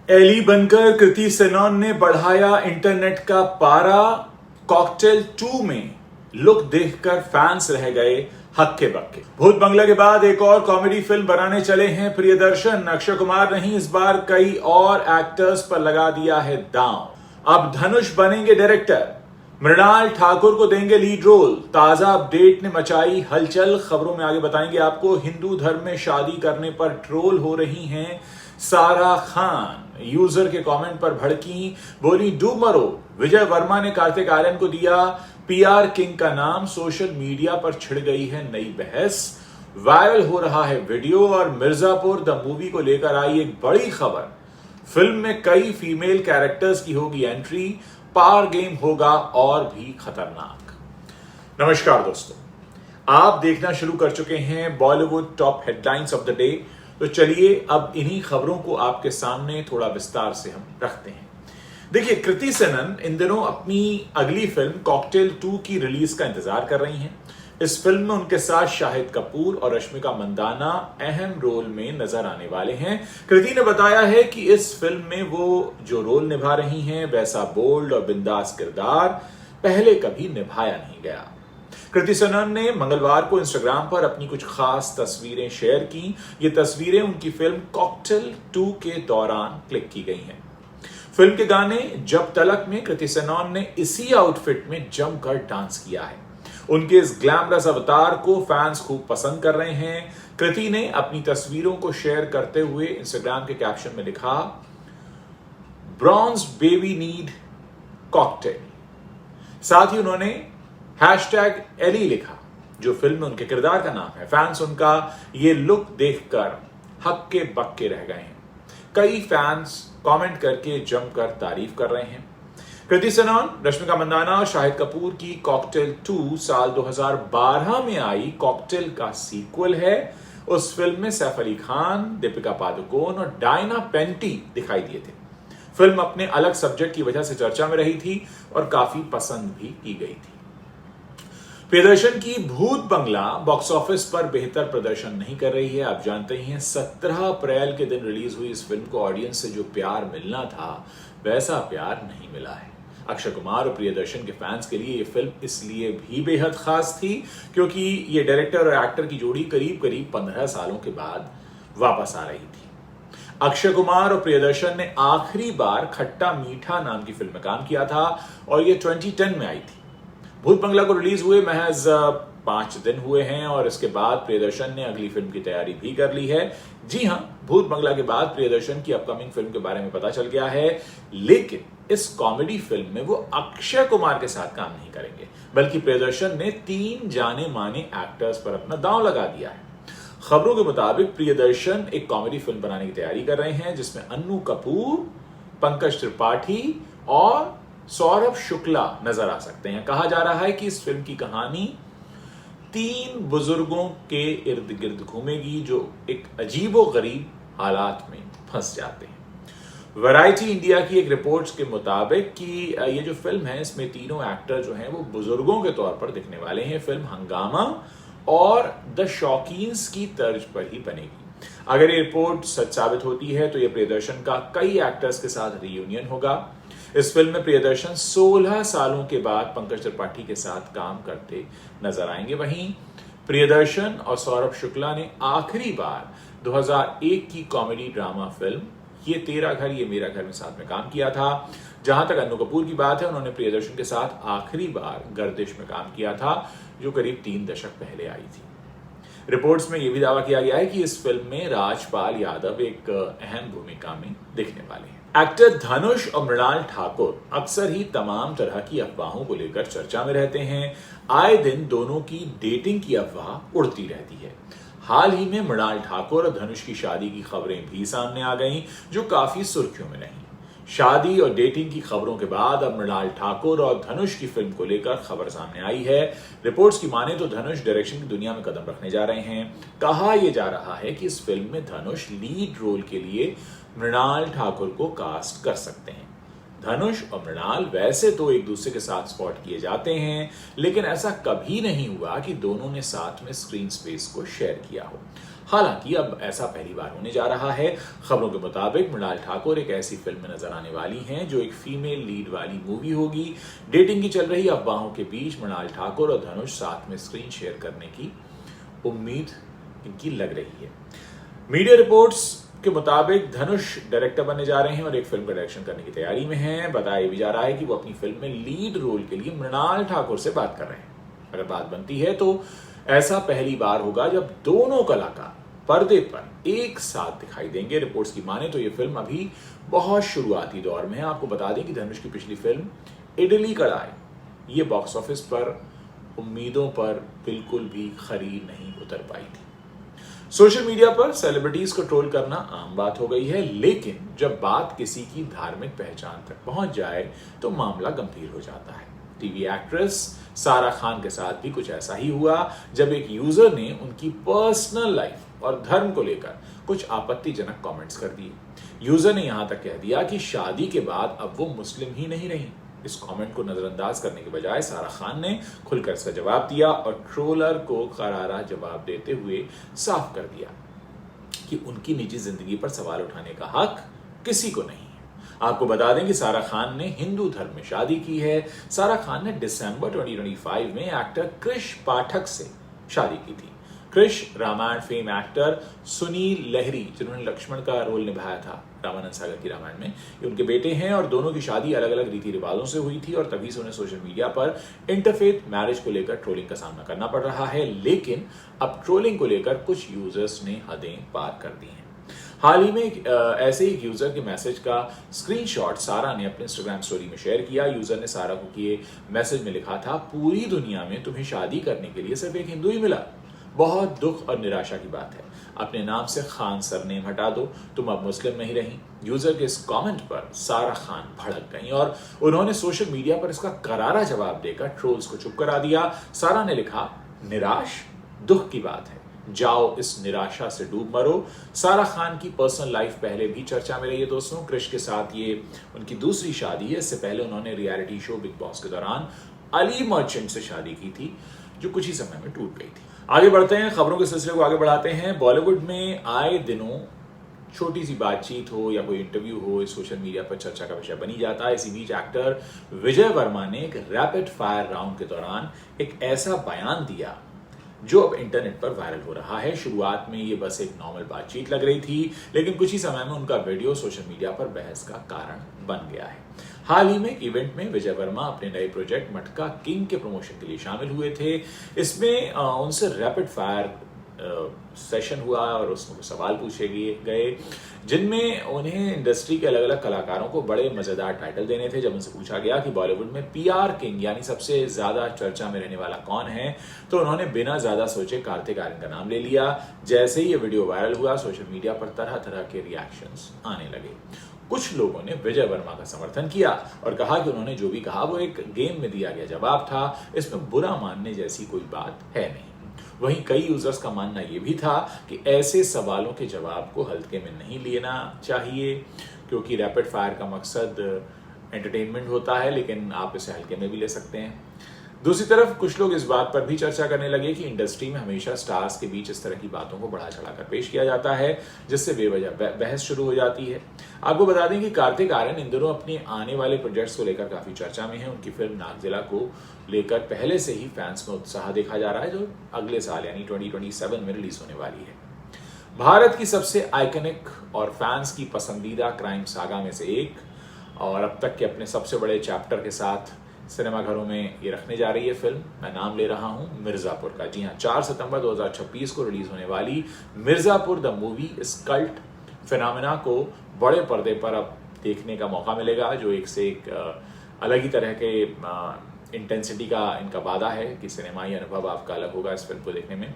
Eli बनकर कृति सेनन ने बढ़ाया इंटरनेट का पारा। कॉकटेल 2 में लुक देखकर फैंस रह गए हक्के बक्के। भूत बंगला के बाद एक और कॉमेडी फिल्म बनाने चले हैं प्रियदर्शन। अक्षय कुमार नहीं, इस बार कई और एक्टर्स पर लगा दिया है दांव। अब धनुष बनेंगे डायरेक्टर, मृणाल ठाकुर को देंगे लीड रोल। ताजा अपडेट ने मचाई हलचल। खबरों में आगे बताएंगे आपको। हिंदू धर्म में शादी करने पर ट्रोल हो रही हैं सारा खान। यूजर के कमेंट पर भड़की, बोली डूब मरो। विजय वर्मा ने कार्तिक आर्यन को दिया पीआर किंग का नाम। सोशल मीडिया पर छिड़ गई है नई बहस। वायरल हो रहा है वीडियो। और मिर्जापुर द मूवी को लेकर आई एक बड़ी खबर। फिल्म में कई फीमेल कैरेक्टर्स की होगी एंट्री। पार गेम होगा और भी खतरनाक। नमस्कार दोस्तों, आप देखना शुरू कर चुके हैं Bollywood top headlines of the day. तो चलिए अब इन्हीं खबरों को आपके सामने थोड़ा विस्तार से हम रखते हैं। देखिए, कृति सेनन इन दिनों अपनी अगली फिल्म कॉकटेल 2 की रिलीज का इंतजार कर रही हैं। इस फिल्म में उनके साथ शाहिद कपूर और रश्मिका मंदाना अहम रोल में नजर आने वाले हैं। कृति ने बताया है कि इस फिल्म में वो जो रोल निभा रही हैं वैसा बोल्ड और बिंदास किरदार पहले कभी निभाया नहीं गया। कृति सेनन ने मंगलवार को इंस्टाग्राम पर अपनी कुछ खास तस्वीरें शेयर की। ये तस्वीरें उनकी फिल्म कॉकटेल 2 के दौरान क्लिक की गई हैं। फिल्म के गाने जब तलक में कृति सेनन ने इसी आउटफिट में जमकर डांस किया है। उनके इस ग्लैमरस अवतार को फैंस खूब पसंद कर रहे हैं। कृति ने अपनी तस्वीरों को शेयर करते हुए इंस्टाग्राम के कैप्शन में लिखा, ब्रॉन्ज बेबी नीड कॉकटेल। साथ ही उन्होंने हैशटैग एली लिखा, जो फिल्म में उनके किरदार का नाम है। फैंस उनका ये लुक देखकर हक्के बक्के रह गए हैं। कई फैंस कमेंट करके जमकर तारीफ कर रहे हैं। कृति सेनन, रश्मिका मंदाना और शाहिद कपूर की कॉकटेल 2 साल 2012 में आई कॉकटेल का सीक्वल है। उस फिल्म में सैफ अली खान, दीपिका पादुकोण और डायना पेंटी दिखाई दिए थे। फिल्म अपने अलग सब्जेक्ट की वजह से चर्चा में रही थी और काफी पसंद भी की गई थी। प्रियदर्शन की भूत बंगला बॉक्स ऑफिस पर बेहतर प्रदर्शन नहीं कर रही है। आप जानते ही हैं 17 अप्रैल के दिन रिलीज हुई इस फिल्म को ऑडियंस से जो प्यार मिलना था वैसा प्यार नहीं मिला है। अक्षय कुमार और प्रियदर्शन के फैंस के लिए ये फिल्म इसलिए भी बेहद खास थी क्योंकि ये डायरेक्टर और एक्टर की जोड़ी करीब करीब 15 सालों के बाद वापस आ रही थी। अक्षय कुमार और प्रियदर्शन ने आखिरी बार खट्टा मीठा नाम की फिल्म में काम किया था और ये 2010 में आई थी। भूत बंगला को रिलीज हुए महज 5 दिन हुए हैं और इसके बाद प्रियदर्शन ने अगली फिल्म की तैयारी भी कर ली है। जी हां, भूत बंगला के बाद प्रियदर्शन की अपकमिंग फिल्म के बारे में पता चल गया है, लेकिन इस कॉमेडी फिल्म में वो अक्षय कुमार के साथ काम नहीं करेंगे, बल्कि प्रियदर्शन ने 3 जाने माने एक्टर्स पर अपना दांव लगा दिया है। खबरों के मुताबिक प्रियदर्शन एक कॉमेडी फिल्म बनाने की तैयारी कर रहे हैं जिसमें अन्नू कपूर, पंकज त्रिपाठी और सौरभ शुक्ला नजर आ सकते हैं। कहा जा रहा है कि इस फिल्म की कहानी 3 बुजुर्गों के इर्द गिर्द घूमेगी जो एक अजीबोगरीब हालात में फंस जाते हैं। वैरायटी इंडिया की एक रिपोर्ट्स के मुताबिक कि ये जो फिल्म है इसमें तीनों एक्टर जो हैं वो बुजुर्गों के तौर पर दिखने वाले हैं। फिल्म हंगामा और द शौकीन्स की तर्ज पर ही बनेगी। अगर ये रिपोर्ट सच साबित होती है तो ये प्रियदर्शन का कई एक्टर्स के साथ रियूनियन होगा। इस फिल्म में प्रियदर्शन 16 सालों के बाद पंकज त्रिपाठी के साथ काम करते नजर आएंगे। वहीं प्रियदर्शन और सौरभ शुक्ला ने आखिरी बार 2001 की कॉमेडी ड्रामा फिल्म ये तेरा घर ये मेरा घर में साथ में काम किया था। जहां तक अन्नू कपूर की बात है, उन्होंने प्रियदर्शन के साथ आखिरी बार गर्दिश में काम किया था जो करीब 3 दशक पहले आई थी। रिपोर्ट्स में यह भी दावा किया गया है कि इस फिल्म में राजपाल यादव एक अहम भूमिका में दिखने वाले हैं। एक्टर धनुष और मृणाल ठाकुर अक्सर ही तमाम तरह की अफवाहों को लेकर चर्चा में रहते हैं। आए दिन दोनों की डेटिंग की अफवाह उड़ती रहती है। हाल ही में मृणाल ठाकुर और धनुष की शादी की खबरें भी सामने आ गईं जो काफी सुर्खियों में रहीं। शादी और डेटिंग की खबरों के बाद अब मृणाल ठाकुर और धनुष की फिल्म को लेकर खबर सामने आई है। रिपोर्ट्स की माने तो धनुष डायरेक्शन की दुनिया में कदम रखने जा रहे हैं। कहा यह जा रहा है कि इस फिल्म में धनुष लीड रोल के लिए मृणाल ठाकुर को कास्ट कर सकते हैं। धनुष और मृणाल वैसे तो एक दूसरे के साथ स्पॉट किए जाते हैं, लेकिन ऐसा कभी नहीं हुआ कि दोनों ने साथ में स्क्रीन स्पेस को शेयर किया हो। हालांकि अब ऐसा पहली बार होने जा रहा है। खबरों के मुताबिक मृणाल ठाकुर एक ऐसी फिल्म में नजर आने वाली हैं जो एक फीमेल लीड वाली मूवी होगी। डेटिंग की चल रही अफवाहों के बीच मृणाल ठाकुर और धनुष साथ में स्क्रीन शेयर करने की उम्मीद इनकी लग रही है। मीडिया रिपोर्ट्स के मुताबिक धनुष डायरेक्टर बनने जा रहे हैं और एक फिल्म का डायरेक्शन करने की तैयारी में हैं। बताया भी जा रहा है कि वो अपनी फिल्म में लीड रोल के लिए मृणाल ठाकुर से बात कर रहे हैं। अगर बात बनती है तो ऐसा पहली बार होगा जब दोनों कलाकार पर्दे पर एक साथ दिखाई देंगे। रिपोर्ट्स की माने तो ये फिल्म अभी बहुत शुरुआती दौर में है। आपको बता दें कि धनुष की पिछली फिल्म इडली कढ़ाई ये बॉक्स ऑफिस पर उम्मीदों पर बिल्कुल भी खरी नहीं उतर पाई थी। सोशल मीडिया पर सेलिब्रिटीज को ट्रोल करना आम बात हो गई है, लेकिन जब बात किसी की धार्मिक पहचान तक पहुंच जाए तो मामला गंभीर हो जाता है। टीवी एक्ट्रेस सारा खान के साथ भी कुछ ऐसा ही हुआ जब एक यूजर ने उनकी पर्सनल लाइफ और धर्म को लेकर कुछ आपत्तिजनक कमेंट्स कर दिए। यूजर ने यहां तक कह दिया कि शादी के बाद अब वो मुस्लिम ही नहीं रही। इस कमेंट को नजरअंदाज करने के बजाय सारा खान ने खुलकर इसका जवाब दिया और ट्रोलर को करारा जवाब देते हुए साफ कर दिया कि उनकी निजी जिंदगी पर सवाल उठाने का हक किसी को नहीं है। आपको बता दें कि सारा खान ने हिंदू धर्म में शादी की है। सारा खान ने दिसंबर 2025 में एक्टर कृष पाठक से शादी की थी। कृष रामायण फेम एक्टर सुनील लहरी, जिन्होंने लक्ष्मण का रोल निभाया था रामानंद सागर की रामायण में, ये उनके बेटे हैं और दोनों की शादी अलग अलग रीति रिवाजों से हुई थी और तभी से उन्हें सोशल मीडिया पर इंटरफेथ मैरिज को लेकर ट्रोलिंग का सामना करना पड़ रहा है। लेकिन अब ट्रोलिंग को लेकर कुछ यूजर्स ने हदें पार कर दी हैं। हाल ही में ऐसे एक यूजर के मैसेज का स्क्रीनशॉट सारा ने अपने इंस्टाग्राम स्टोरी में शेयर किया। यूजर ने सारा को किए मैसेज में लिखा था, पूरी दुनिया में तुम्हें शादी करने के लिए सिर्फ एक हिंदू ही मिला। बहुत दुख और निराशा की बात है। अपने नाम से खान सरनेम हटा दो, तुम अब मुस्लिम नहीं रही। यूजर के इस कमेंट पर सारा खान भड़क गई और उन्होंने सोशल मीडिया पर इसका करारा जवाब देकर ट्रोल्स को चुप करा दिया। सारा ने लिखा, निराश दुख की बात है, जाओ इस निराशा से डूब मरो। सारा खान की पर्सनल लाइफ पहले भी चर्चा में रही है दोस्तों। कृष के साथ ये उनकी दूसरी शादी है। इससे पहले उन्होंने रियलिटी शो बिग बॉस के दौरान अली मर्चेंट से शादी की थी, जो कुछ ही समय में टूट गई थी। आगे बढ़ते हैं, खबरों के सिलसिले को आगे बढ़ाते हैं। बॉलीवुड में आए दिनों छोटी सी बातचीत हो या कोई इंटरव्यू हो, सोशल मीडिया पर चर्चा का विषय बनी जाता है। इसी बीच एक्टर विजय वर्मा ने एक रैपिड फायर राउंड के दौरान एक ऐसा बयान दिया जो अब इंटरनेट पर वायरल हो रहा है। शुरुआत में ये बस एक नॉर्मल बातचीत लग रही थी, लेकिन कुछ ही समय में उनका वीडियो सोशल मीडिया पर बहस का कारण बन गया है। हाल ही में एक इवेंट में विजय वर्मा अपने नए प्रोजेक्ट मटका किंग के प्रमोशन के लिए शामिल हुए थे। इसमें उनसे रैपिड फायर सेशन हुआ और उसमें सवाल पूछे गए जिनमें उन्हें इंडस्ट्री के अलग अलग कलाकारों को बड़े मजेदार टाइटल देने थे। जब उनसे पूछा गया कि बॉलीवुड में पीआर किंग यानी सबसे ज्यादा चर्चा में रहने वाला कौन है, तो उन्होंने बिना ज्यादा सोचे कार्तिक आर्यन का नाम ले लिया। जैसे ही ये वीडियो वायरल हुआ, सोशल मीडिया पर तरह तरह के रिएक्शंस आने लगे। कुछ लोगों ने विजय वर्मा का समर्थन किया और कहा कि उन्होंने जो भी कहा वो एक गेम में दिया गया जवाब था, इसमें बुरा मानने जैसी कोई बात है नहीं। वहीं कई यूजर्स का मानना यह भी था कि ऐसे सवालों के जवाब को हल्के में नहीं लेना चाहिए, क्योंकि रैपिड फायर का मकसद एंटरटेनमेंट होता है, लेकिन आप इसे हल्के में भी ले सकते हैं। दूसरी तरफ कुछ लोग इस बात पर भी चर्चा करने लगे कि इंडस्ट्री में हमेशा स्टार्स के बीच इस तरह की बातों को बढ़ा चढ़ाकर पेश किया जाता है, जिससे बेवजह बहस शुरू हो जाती है। आपको बता दें कि कार्तिक आर्यन इन दिनों अपने आने वाले प्रोजेक्ट्स को लेकर काफी चर्चा में है। उनकी फिल्म नागजिला को लेकर पहले से ही फैंस में उत्साह देखा जा रहा है, जो अगले साल यानी 2027 में रिलीज होने वाली है। भारत की सबसे आइकनिक और फैंस की पसंदीदा क्राइम सागा में से एक, और अब तक के अपने सबसे बड़े चैप्टर के साथ सिनेमाघरों में ये रखने जा रही है फिल्म। मैं नाम ले रहा हूं मिर्जापुर का। जी हाँ, 4 सितंबर 2026 को रिलीज होने वाली मिर्जापुर द मूवी इस कल्ट फिनोमेना को बड़े पर्दे पर अब देखने का मौका मिलेगा, जो एक से एक अलग ही तरह के इंटेंसिटी का इनका वादा है कि सिनेमाई अनुभव आपका अलग होगा इस फिल्म को देखने में।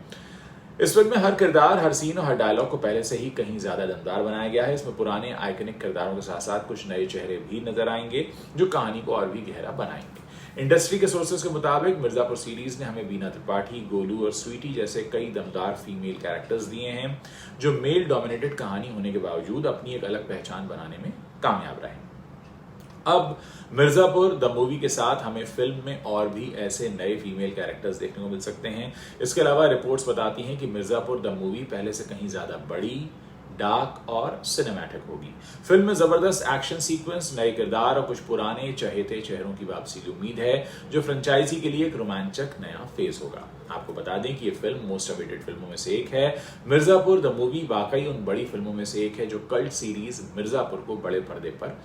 इस फिल्म में हर किरदार, हर सीन और हर डायलॉग को पहले से ही कहीं ज्यादा दमदार बनाया गया है। इसमें पुराने आइकनिक किरदारों के साथ साथ कुछ नए चेहरे भी नजर आएंगे, जो कहानी को और भी गहरा बनाएंगे। इंडस्ट्री के सोर्सेज के मुताबिक मिर्जापुर सीरीज ने हमें बीना त्रिपाठी, गोलू और स्वीटी जैसे कई दमदार फीमेल कैरेक्टर्स दिए हैं, जो मेल डोमिनेटेड कहानी होने के बावजूद अपनी एक अलग पहचान बनाने में कामयाब रहे। अब मिर्जापुर द मूवी के साथ हमें फिल्म में और भी ऐसे नए फीमेल कैरेक्टर्स देखने को मिल सकते हैं। इसके अलावा रिपोर्ट्स बताती हैं कि मिर्जापुर द मूवी पहले से कहीं ज्यादा बड़ी, डार्क और सिनेमैटिक होगी। फिल्म में जबरदस्त एक्शन सीक्वेंस, नए किरदार और कुछ पुराने चहेते चेहरों की वापसी की उम्मीद है, जो फ्रेंचाइजी के लिए एक रोमांचक नया फेज होगा। आपको बता दें कि ये फिल्म मोस्ट अवेटेड फिल्मों में से एक है। मिर्जापुर द मूवी वाकई उन बड़ी फिल्मों में से एक है जो कल्ट सीरीज मिर्जापुर को बड़े पर्दे पर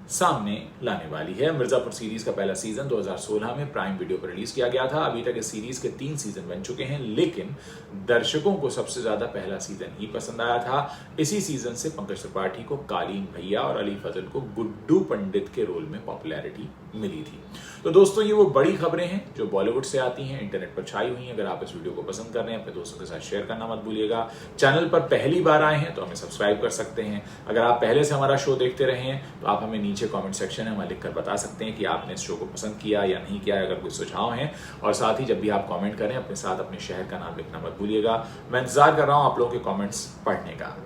सामने लाने वाली है। मिर्जापुर सीरीज का पहला सीजन 2016 में प्राइम वीडियो पर रिलीज किया गया था। अभी तक इस सीरीज के 3 सीजन बन चुके हैं, लेकिन दर्शकों को सबसे ज्यादा पहला सीजन ही पसंद आया था। इसी सीजन से पंकज त्रिपाठी को कालीन भैया और अली फजल को गुड्डू पंडित के रोल में पॉपुलैरिटी मिली थी। तो दोस्तों, ये वो बड़ी खबरें हैं जो बॉलीवुड से आती हैं, इंटरनेट पर छाई हुई हैं। अगर आप इस वीडियो को पसंद कर रहे हैं, अपने दोस्तों के साथ शेयर करना मत भूलिएगा। चैनल पर पहली बार आए हैं तो हमें सब्सक्राइब कर सकते हैं। अगर आप पहले से हमारा शो देखते रहे हैं तो आप हमें नीचे कमेंट सेक्शन में हमें लिखकर बता सकते हैं कि आपने इस शो को पसंद किया या नहीं किया, अगर कोई सुझाव हैं। और साथ ही जब भी आप कमेंट करें, अपने साथ अपने शहर का नाम लिखना मत भूलिएगा। मैं इंतजार कर रहा हूं आप लोगों के कमेंट्स पढ़ने का।